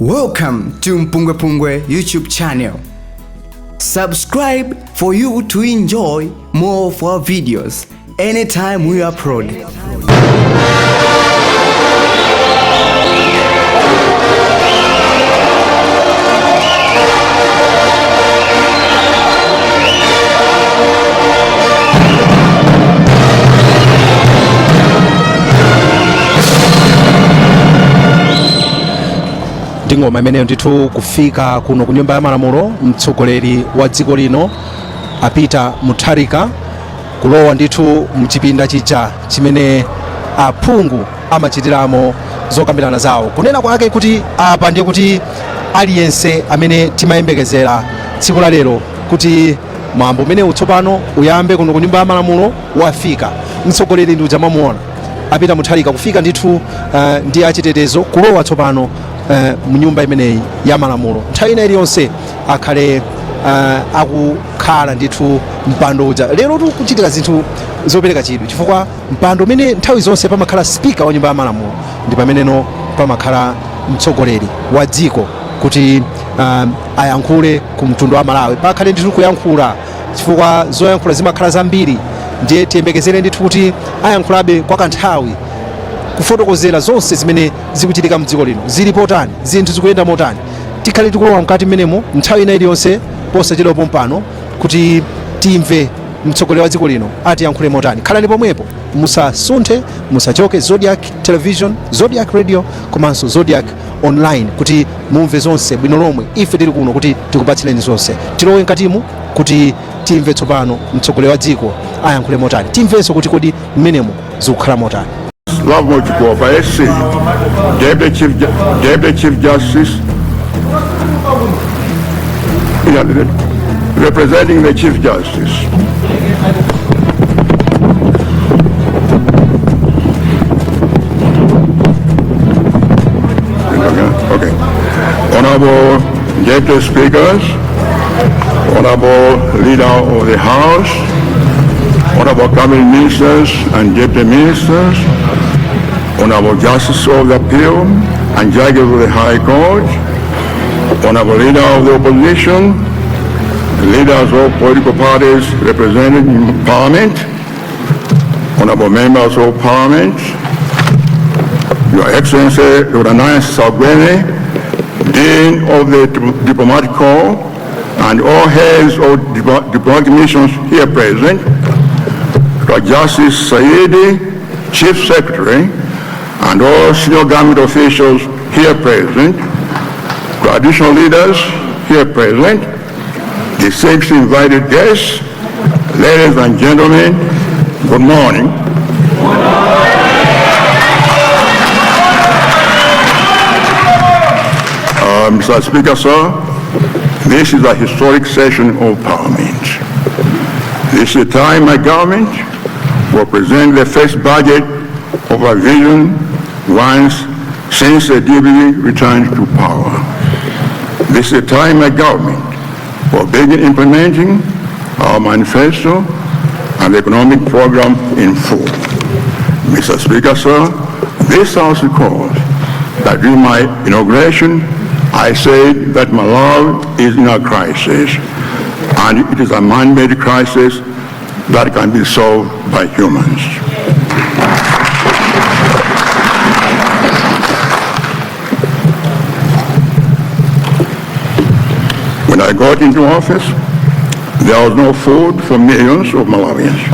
Welcome to MPUNGWE-PUNGWE YouTube channel. Subscribe for you to enjoy more of our videos anytime we upload. Ngoma imeneyo ndithu kufika kuno ku nyumba ya malamulo, mtsogoleri wa dziko lino apita mutharika kulowa ndithu mchipinda chija chimene aphungu amachitiramo zokambirana zawo. Kunena kwake kuti apa ndiye kuti aliyense amene timayembekezera tsiku la lero kuti mwambo umene utsopano uyambe kuno ku nyumba ya malamulo wafika. Mtsogoleri ndi ujamamuona apita mutharika kufika ndithu ndi achitetezo kulowa tsopano mnyumba imeneyi ya malamulo. Nthawi ina iliyonse akhale akukhala ndithu mpando uja. Lero kuchitika zinthu zopereka chidwi chifukwa mpando umene nthawi zonse pamakhala speaker wa nyumba ya malamulo ndi pameneno pamakhala mtsogoleri wa dziko kuti ayankhule ku mtundu wa Malawi. Pakhale ndithu kuyankhula chifukwa zoyankhula zimakhala zambiri, ndiye tiyembekezere ndithu kuti ayankhulabe kwa kanthawi kufotokozera zonse zimene zikuchitika mdziko lino. Zili potani, zinthu zikuyenda motani. Tikhale tikulowa mkati menemo nthawi ina iliyonse posachedwa pompano kuti timve mtsogoleri wa dziko lino atiyankhule motani. Khalani pomwepo, musasunthe, musachoke. Zodiac Television, Zodiac Radio komanso Zodiac Online kuti mumve zonse bwino lomwe. Ife tili kuno kuti tikupatsireni zonse. Tilowe mkatimu kuti timve tsopano mtsogoleri wa dziko ayankhule motani. Timvenso kuti kodi mmenemo zikukhala motani. Love Mochiko by SC, Deputy Chief Justice, representing the Chief Justice. Okay. Honorable Deputy Speakers, Honorable Leader of the House, Honorable Cabinet Ministers and Deputy Ministers, Honorable Justice of the Appeal and Judges of the High Court, Honorable Leader of the Opposition, leaders of political parties represented in Parliament, Honorable Members of Parliament, Your Excellency Dr. Zayambika, Dean of the Diplomatic Corps, and all heads of diplomatic missions here present, Dr. Justice Sayedi, Chief Secretary, and all senior government officials here present, traditional leaders here present, distinguished invited guests, ladies and gentlemen, good morning. Mr. Speaker, sir, this is a historic session of Parliament. This is the time my government will present the first budget of Aviation once since the DB returned to power. This is the time my government will begin implementing our manifesto and the economic program in full. Mr. Speaker, sir, this House recalls that during my inauguration, I said that Malawi is in a crisis, and it is a man-made crisis that can be solved by humans. When I got into office, there was no food for millions of Malawians.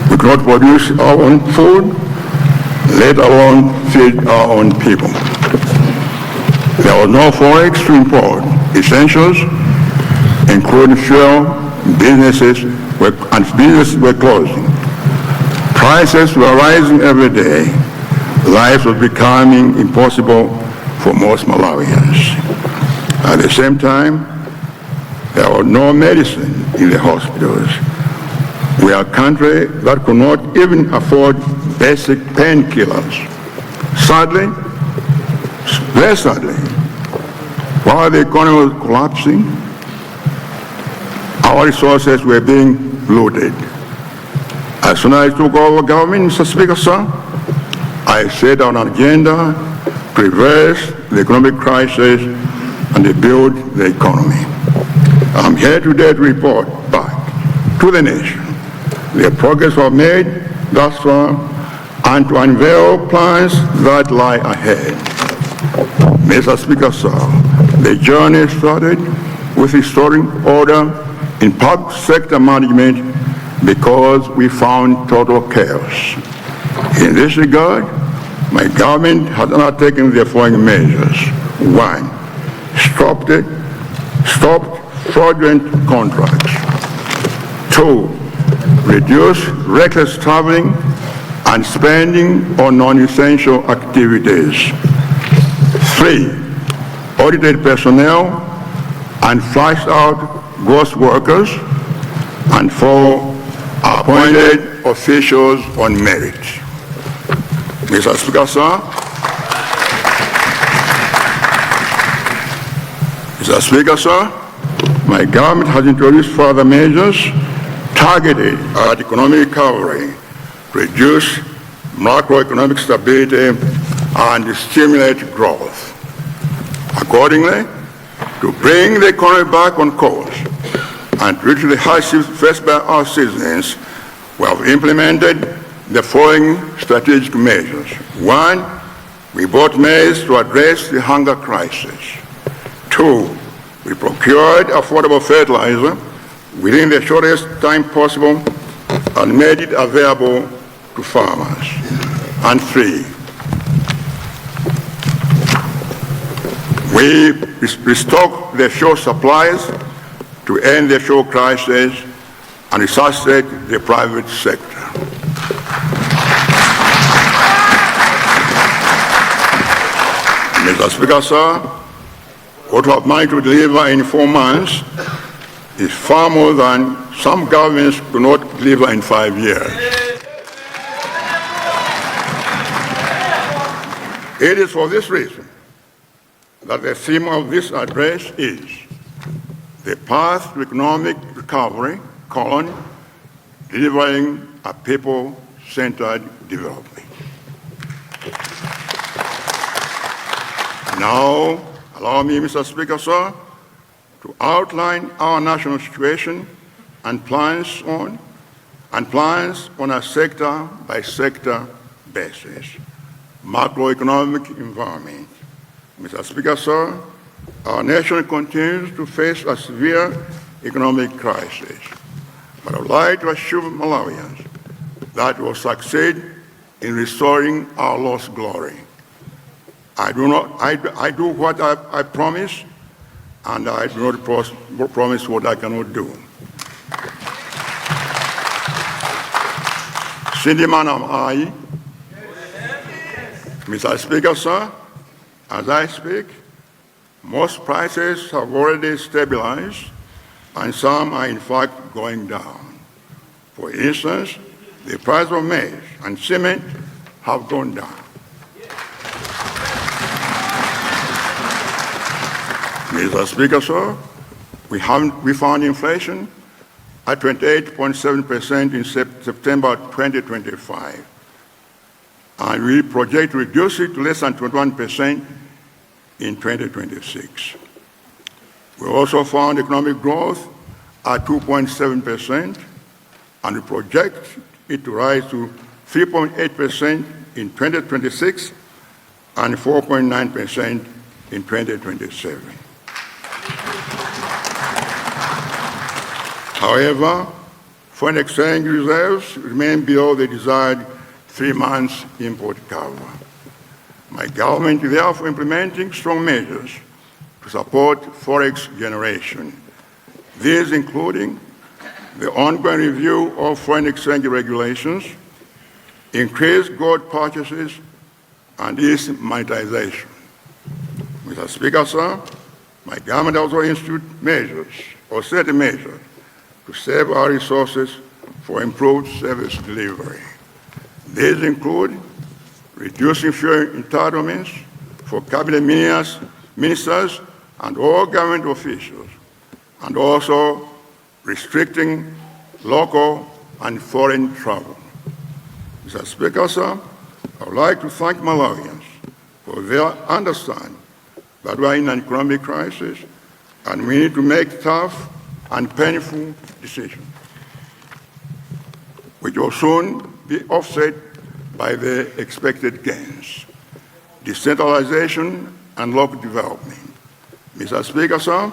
We could not produce our own food, let alone feed our own people. There was no forex to import essentials, including fuel. Businesses were closing. Prices were rising every day. Life was becoming impossible for most Malawians. At the same time, there was no medicine in the hospitals. We are a country that could not even afford basic painkillers. Sadly, very sadly, while the economy was collapsing, our resources were being looted. As soon as I took over government, Mr. Speaker, sir, I set on an agenda to reverse the economic crisis and rebuild the economy. I'm here today to report back to the nation the progress we've made thus far and to unveil plans that lie ahead. Mr. Speaker, sir, the journey started with restoring order in public sector management because we found total chaos. In this regard, my government has undertaken the following measures. 1, stopped fraudulent contracts. 2, reduced reckless traveling and spending on non-essential activities. 3, audited personnel and flushed out ghost workers. And 4, appointed officials on merit. Mr. Speaker, sir. Mr. Speaker, sir, my government has introduced further measures targeted at economic recovery, reduce macroeconomic stability, and stimulate growth. Accordingly, to bring the economy back on course and reach the hardships faced by our citizens, we have implemented the following strategic measures. 1, we bought maize to address the hunger crisis. 2, we procured affordable fertilizer within the shortest time possible and made it available to farmers. And 3, we restocked the fuel supplies to end the fuel crisis and resuscitate the private sector. Mr. Speaker, sir, what we have managed to deliver in 4 months is far more than some governments could not deliver in 5 years. It is for this reason that the theme of this address is the path to economic recovery, delivering a people-centered development. Now, allow me, Mr. Speaker, sir, to outline our national situation and plans on a sector-by-sector basis. Macroeconomic environment. Mr. Speaker, sir, our nation continues to face a severe economic crisis, but I would like to assure Malawians that we will succeed in restoring our lost glory. I do what I promise, and I do not promise what I cannot do. Sindimanam I. Mr. Speaker, sir, as I speak, most prices have already stabilized, and some are in fact going down. For instance, the price of maize and cement have gone down. Mr. Speaker, sir, we found inflation at 28.7% in September 2025, and we project to reduce it to less than 21% in 2026. We also found economic growth at 2.7%, and we project it to rise to 3.8% in 2026 and 4.9% in 2027. However, foreign exchange reserves remain below the desired 3 months import cover. My government is therefore implementing strong measures to support forex generation. These including the ongoing review of foreign exchange regulations, increased gold purchases, and its monetization. Mr. Speaker, sir, my government also instituted measures or set a measure to save our resources for improved service delivery. These include reducing fuel entitlements for cabinet ministers and all government officials, and also restricting local and foreign travel. Mr. Speaker, sir, I would like to thank Malawians for their understanding that we are in an economic crisis and we need to make tough and painful decisions, which will soon be offset by the expected gains. Decentralization and local development. Mr. Speaker, sir,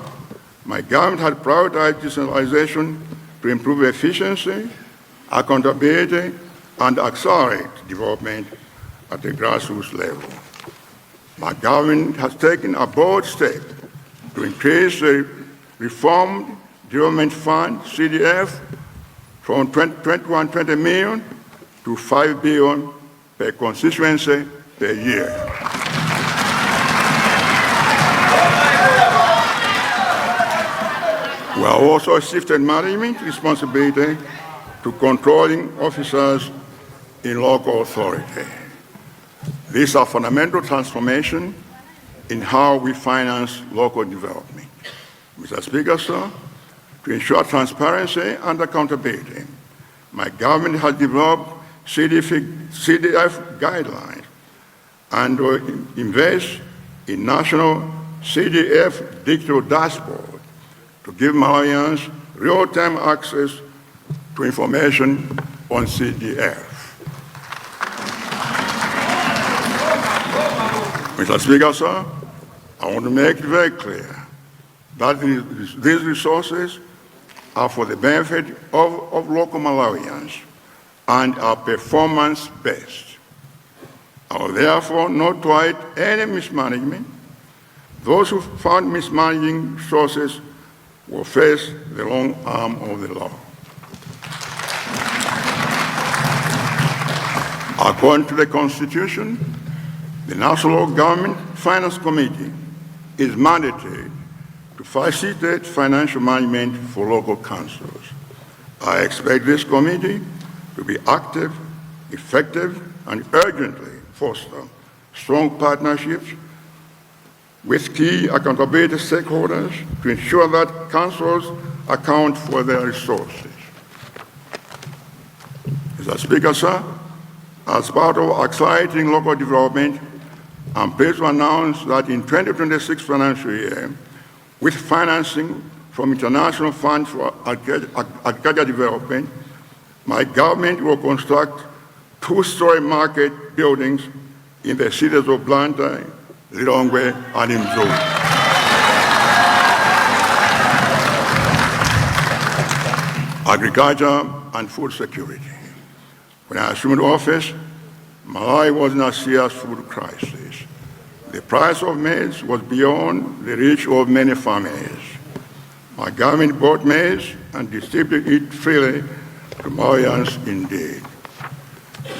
my government has prioritized decentralization to improve efficiency, accountability, and accelerate development at the grassroots level. My government has taken a bold step to increase the Reformed Development Fund, CDF, from 2120 million to 5 billion per constituency per year. We have also shifted management responsibility to controlling officers in local authority. This is a fundamental transformation in how we finance local development. Mr. Speaker, sir, to ensure transparency and accountability, my government has developed CDF guidelines and will invest in national CDF digital dashboard to give Malawians real-time access to information on CDF. Mr. Speaker, sir, I want to make it very clear that these resources are for the benefit of local Malawians and are performance-based. I will therefore not tolerate any mismanagement. Those who found mismanaging resources will face the long arm of the law. According to the Constitution, the National Government Finance Committee is mandated to facilitate financial management for local councils. I expect this committee to be active, effective, and urgently foster strong partnerships with key accountability stakeholders to ensure that councils account for their resources. Mr. Speaker, sir, as part of accelerating local development, I'm pleased to announce that in 2026 financial year, with financing from International Fund for Agricultural Development, my government will construct two-story market buildings in the cities of Blantyre, Lilongwe, and Mzou. Agriculture and food security. When I assumed office, Malawi was in a serious food crisis. The price of maize was beyond the reach of many families. My government bought maize and distributed it freely to Malawians indeed.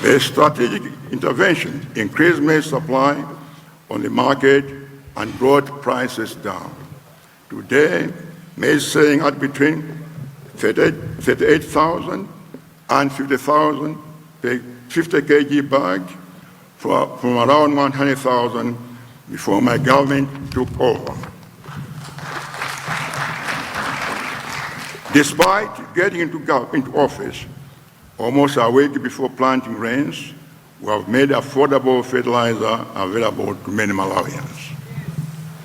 The strategic intervention increased maize supply on the market and brought prices down. Today, maize is selling at between 38,000 and 50,000 per 50 kg bag from around 100,000 before my government took over. Despite getting into office almost a week before planting rains, we have made affordable fertilizer available to many Malawians.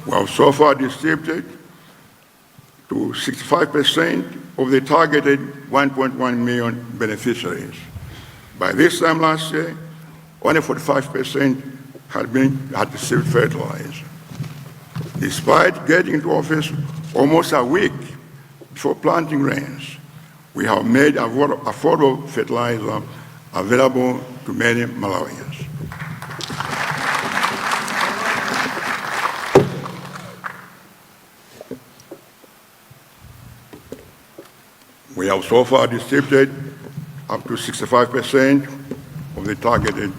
We have so far distributed to 65% of the targeted 1.1 million beneficiaries. By this time last year, only 45% had received fertilizer. Despite getting into office almost a week before planting rains, we have made affordable fertilizer available to many Malawians. We have so far distributed up to 65% of the targeted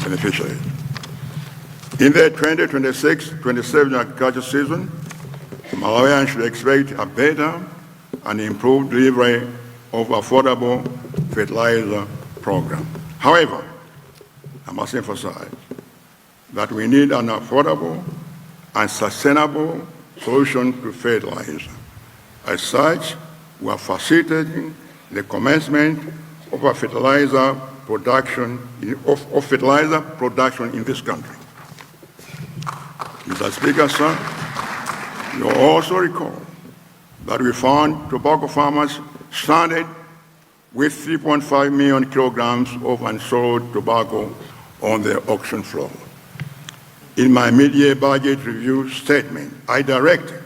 beneficiaries. In the 2026-27 agriculture season, Malawians should expect a better and improved delivery of affordable fertilizer program. However, I must emphasize that we need an affordable and sustainable solution to fertilizer. As such, we are facilitating the commencement of a fertilizer production in this country. Mr. Speaker, sir, you also recall that we found tobacco farmers stranded with 3.5 million kilograms of unsold tobacco on the auction floor. In my mid-year budget review statement, I directed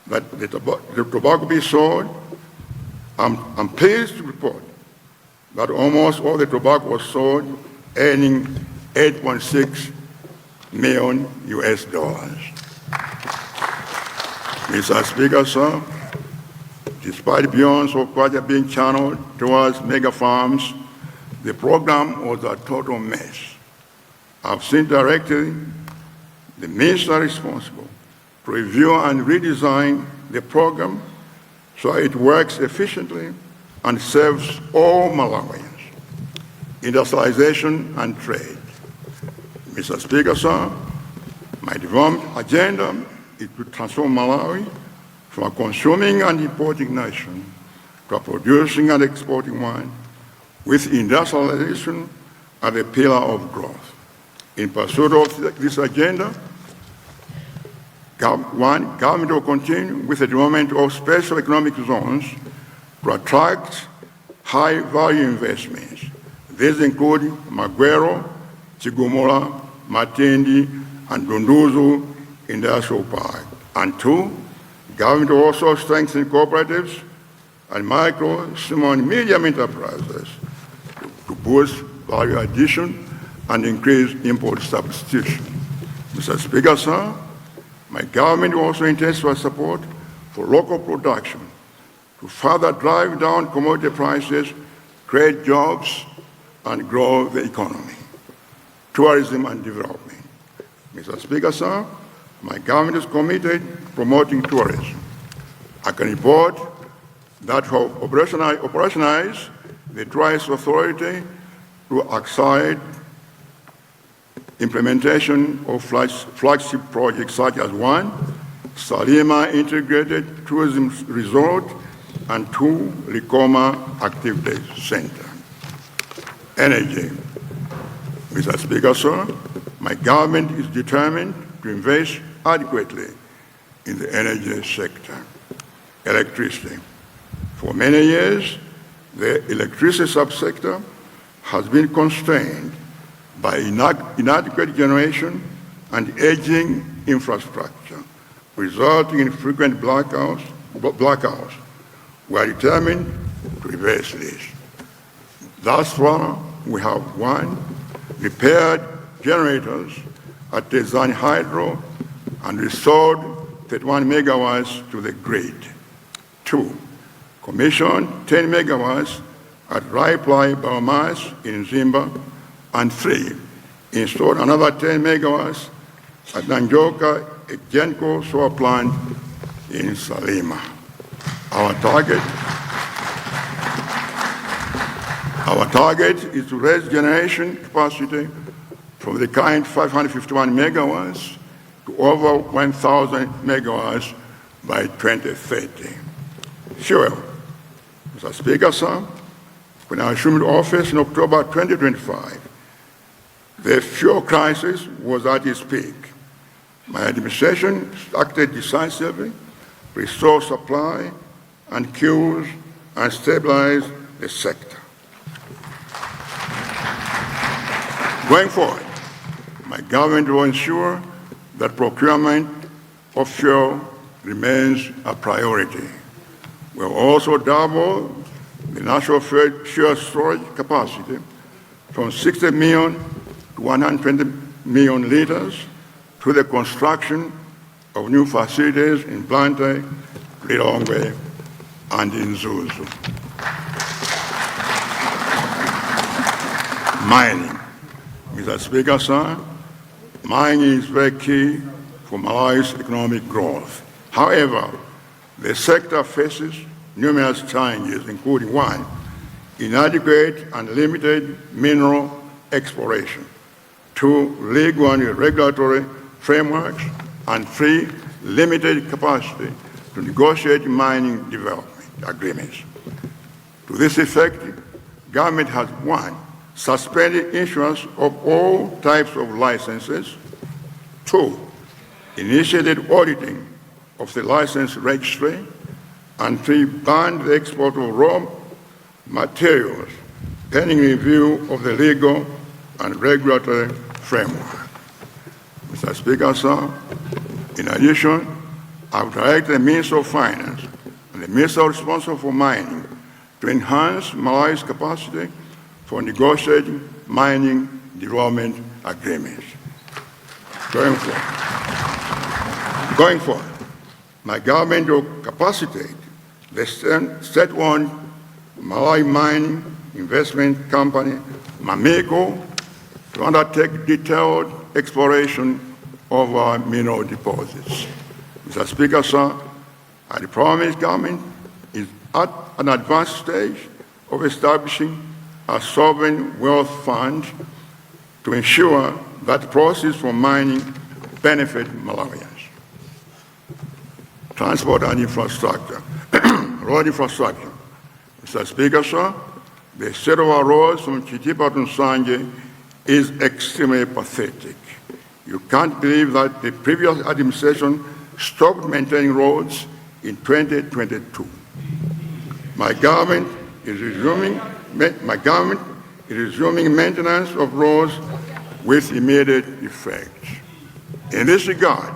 that the tobacco be sold. I'm pleased to report that almost all the tobacco was sold, earning $8.6 million US. Mr. Speaker, sir, despite billions of budget being channeled towards mega farms, the program was a total mess. I've since directed the minister responsible to review and redesign the program so it works efficiently and serves all Malawians. Industrialization and trade. Mr. Speaker, sir, my development agenda is to transform Malawi from a consuming and importing nation to a producing and exporting one, with industrialization as a pillar of growth. In pursuit of this agenda, government will continue with the development of special economic zones to attract high-value investments. These include Magwero, Chigumula, Matindi, and Dunduzu Industrial Park. And two, government will also strengthen cooperatives and micro, small, and medium enterprises to boost value addition and increase import substitution. Mr. Speaker, sir, my government also intends to support for local production to further drive down commodity prices, create jobs, and grow the economy. Tourism and development. Mr. Speaker, sir, my government is committed to promoting tourism. I can report that we have operationalized the Tourism Authority to accelerate implementation of flagship projects such as one, Salima Integrated Tourism Resort, and two, Likoma Activity Center. Energy. Mr. Speaker, sir, my government is determined to invest adequately in the energy sector. Electricity. For many years, the electricity subsector has been constrained by inadequate generation and aging infrastructure, resulting in frequent blackouts. We are determined to reverse this. Thus far, we have one, repaired generators at Design Hydro and restored 31 megawatts to the grid. Two, commissioned 10 megawatts at Raiplai Biomass in Zimba, and three, installed another 10 megawatts at Nanjoka Genco solar plant in Salima. Our target is to raise generation capacity from the current 551 megawatts to over 1,000 megawatts by 2030. Fuel. Mr. Speaker, sir, when I assumed office in October 2025, the fuel crisis was at its peak. My administration acted decisively, restored supply and queues, and stabilized the sector. Going forward, my government will ensure that procurement of fuel remains a priority. We will also double the national fuel storage capacity from 60 million to 120 million liters through the construction of new facilities in Blantyre, Lilongwe, and in Zuzu. Mining. Mr. Speaker, sir, mining is very key for Malawi's economic growth. However, the sector faces numerous challenges, including one, inadequate and limited mineral exploration, two, legal and regulatory frameworks, and three, limited capacity to negotiate mining development agreements. To this effect, government has, one, suspended issuance of all types of licenses, two, initiated auditing of the license registry, and 3, banned the export of raw materials pending review of the legal and regulatory framework. Mr. Speaker, sir, in addition, I would direct the Minister of Finance and the Minister responsible for mining to enhance Malawi's capacity for negotiating mining development agreements. Going forward, my government will capacitate the state-owned Malawi mining investment company, Mameko, to undertake detailed exploration of our mineral deposits. Mr. Speaker, sir, I promise government is at an advanced stage of establishing a sovereign wealth fund to ensure that proceeds from mining benefit Malawians. Transport and infrastructure, road infrastructure. Mr. Speaker, sir, the state of our roads from Chitipa to Nsanje is extremely pathetic. You can't believe that the previous administration stopped maintaining roads in 2022. My government is resuming maintenance of roads with immediate effect. In this regard,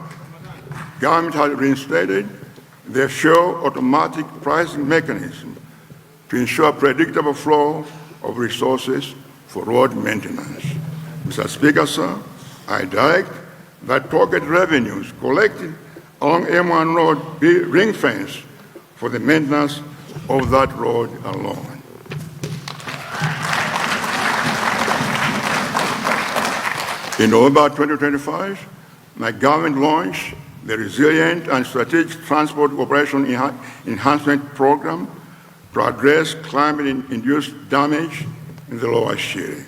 government has reinstated the fuel automatic pricing mechanism to ensure predictable flow of resources for road maintenance. Mr. Speaker, sir, I direct that pocket revenues collected along M1 Road be ring-fenced for the maintenance of that road alone. In November 2025, my government launched the Resilient and Strategic Transport Operation Enhancement Program to address climate-induced damage in the Lower Shire.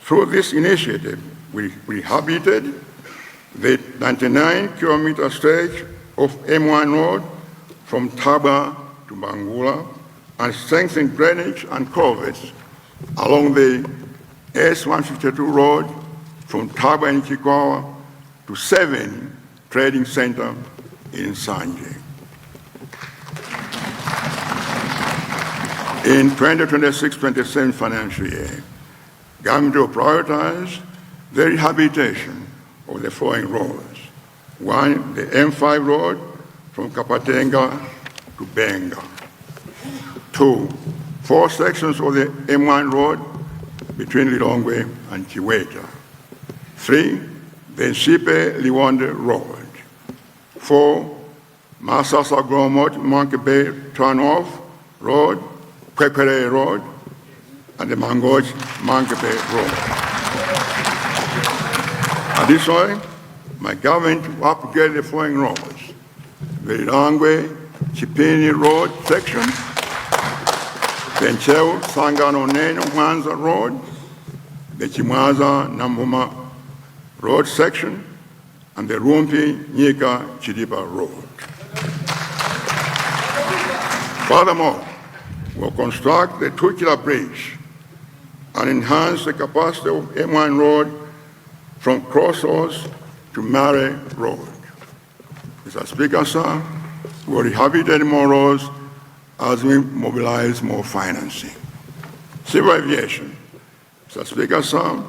Through this initiative, we rehabilitated the 99-kilometer stretch of M1 Road from Taba to Bangula and strengthened drainage and culverts along the S152 road from Taba and Chikwawa to 7 Trading Center in Nsanje. In 2026-27 financial year, government will prioritize the rehabilitation of the following roads. 1, the M5 road from Kapatenga to Benga. 2, 4 sections of the M1 road between Lilongwe and Chiweta. 3, the Nsipe Liwonde road. 4, Masasa Gromot Monkey Bay turnoff road, Kwekere road, and the Mangoj Monkey Bay road. Additionally, my government will upgrade the following roads: the Lilongwe Chipini road section, the Nchew Sangano Neno Mwanza road, the Chimwaza Nambuma road section, and the Rumpi Nyika Chidipa road. Furthermore, we'll construct the Tukila Bridge and enhance the capacity of M1 road from Crossroads to Mare Road. Mr. Speaker, sir, we'll rehabilitate more roads as we mobilize more financing. Civil aviation. Mr. Speaker, sir,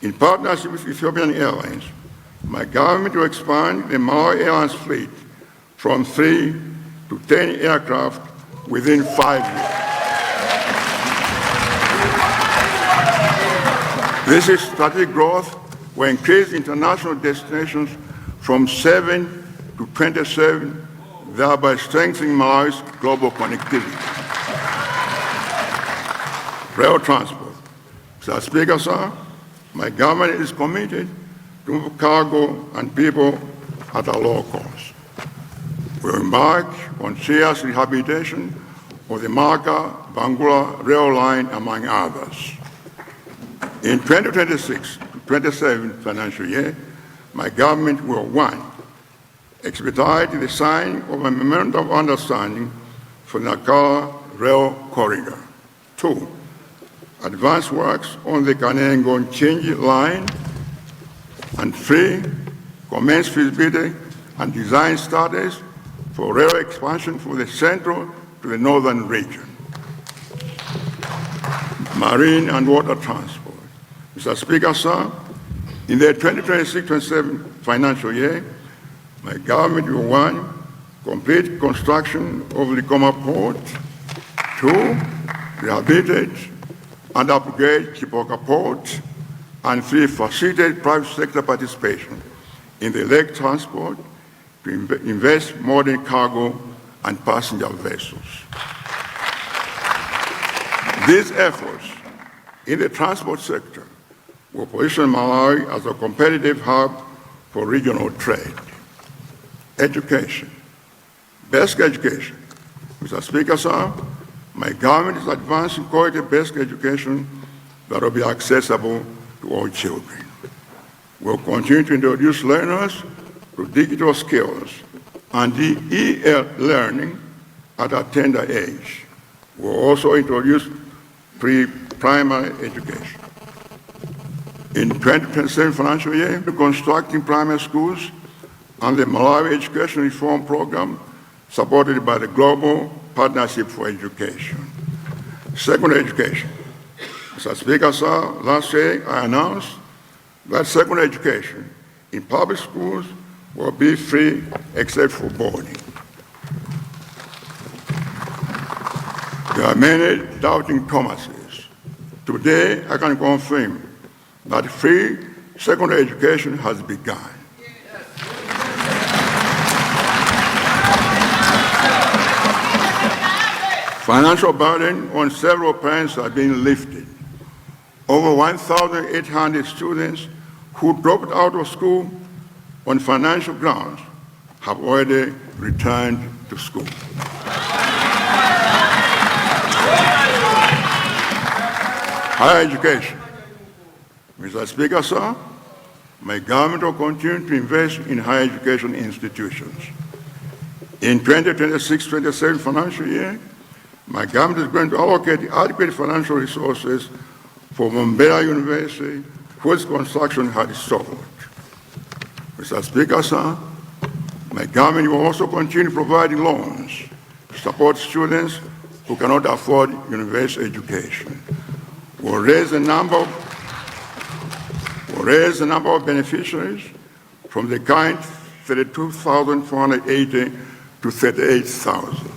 in partnership with Ethiopian Airlines, my government will expand the Malawi Airlines fleet from 3 to 10 aircraft within 5 years. This is strategic growth will increase international destinations from 7 to 27, thereby strengthening Malawi's global connectivity. Rail transport. Mr. Speaker, sir, my government is committed to move cargo and people at a low cost. We will embark on serious rehabilitation of the Malaka-Bangula rail line, among others. In 2026-27 financial year, my government will, 1, expedite the signing of a memorandum of understanding for the Nakala rail corridor. 2, advance works on the Kanengo-Nchinji line. And 3, commence feasibility and design studies for railway expansion from the central to the northern region. Marine and water transport. Mr. Speaker, sir, in the 2026-27 financial year, my government will, 1, complete construction of Likoma Port, 2, rehabilitate and upgrade Chipoka Port, and 3, facilitate private sector participation in the lake transport to invest more in cargo and passenger vessels. These efforts in the transport sector will position Malawi as a competitive hub for regional trade. Education, basic education. Mr. Speaker, sir, my government is advancing quality basic education that will be accessible to all children. We'll continue to introduce learners to digital skills and e-learning at a tender age. We'll also introduce pre-primary education. In 2027 financial year, we're constructing primary schools and the Malawi Education Reform Program supported by the Global Partnership for Education. Secondary education. Mr. Speaker, sir, last year I announced that secondary education in public schools will be free except for boarding. There are many doubting Thomases. Today, I can confirm that free secondary education has begun. Financial burden on several parents has been lifted. Over 1,800 students who dropped out of school on financial grounds have already returned to school. Higher education. Mr. Speaker, sir, my government will continue to invest in higher education institutions. In 2026-27 financial year, my government is going to allocate adequate financial resources for Mumbai University, whose construction had stalled. Mr. Speaker, sir, my government will also continue providing loans to support students who cannot afford university education. We'll raise the number of beneficiaries from the current 32,480 to 38,000.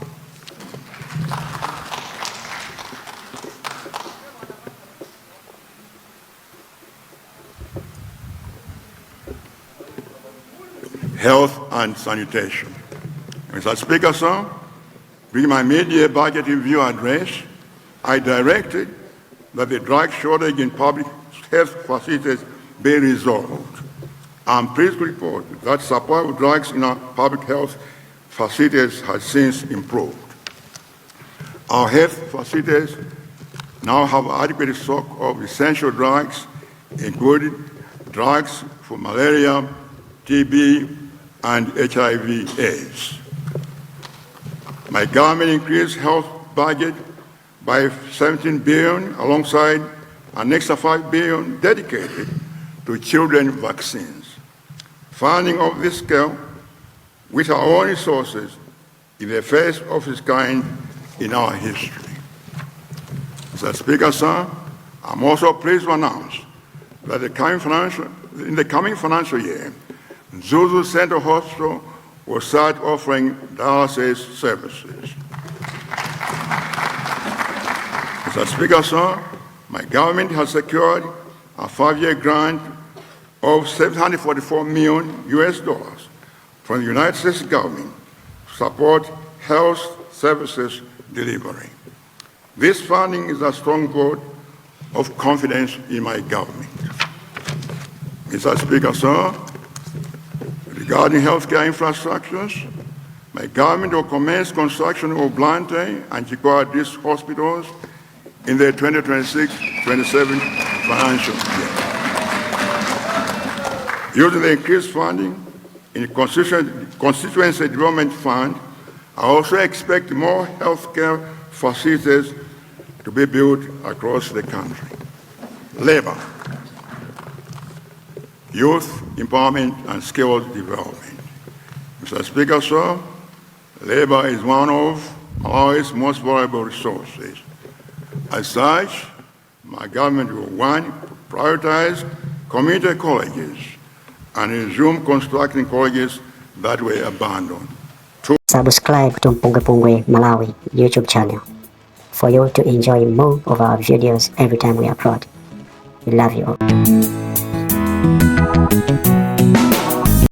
Health and sanitation. Mr. Speaker, sir, during my mid-year budget review address, I directed that the drug shortage in public health facilities be resolved. I'm pleased to report that supply of drugs in our public health facilities has since improved. Our health facilities now have adequate stock of essential drugs, including drugs for malaria, TB, and HIV/AIDS. My government increased health budget by 17 billion alongside an extra 5 billion dedicated to children vaccines. Funding of this scale with our own resources is the first of its kind in our history. Mr. Speaker, sir, I'm also pleased to announce that in the coming financial year, Zuzu Central Hospital will start offering dialysis services. Mr. Speaker, sir, my government has secured a 5-year grant of $744 million from the United States government to support health services delivery. This funding is a strong vote of confidence in my government. Mr. Speaker, sir, regarding healthcare infrastructures, my government will commence construction of Blante and Chikwa district hospitals in the 2026-27 financial year. Using the increased funding in the Constituency Development Fund, I also expect more healthcare facilities to be built across the country. Labor. youth empowerment, and skills development. Mr. Speaker, sir, labor is one of our most valuable resources. As such, my government will, one, prioritize community colleges and resume constructing colleges that were abandoned. Two, Subscribe to MPUNGWE-PUNGWE Malawi YouTube channel for you to enjoy more of our videos every time we upload. We love you all.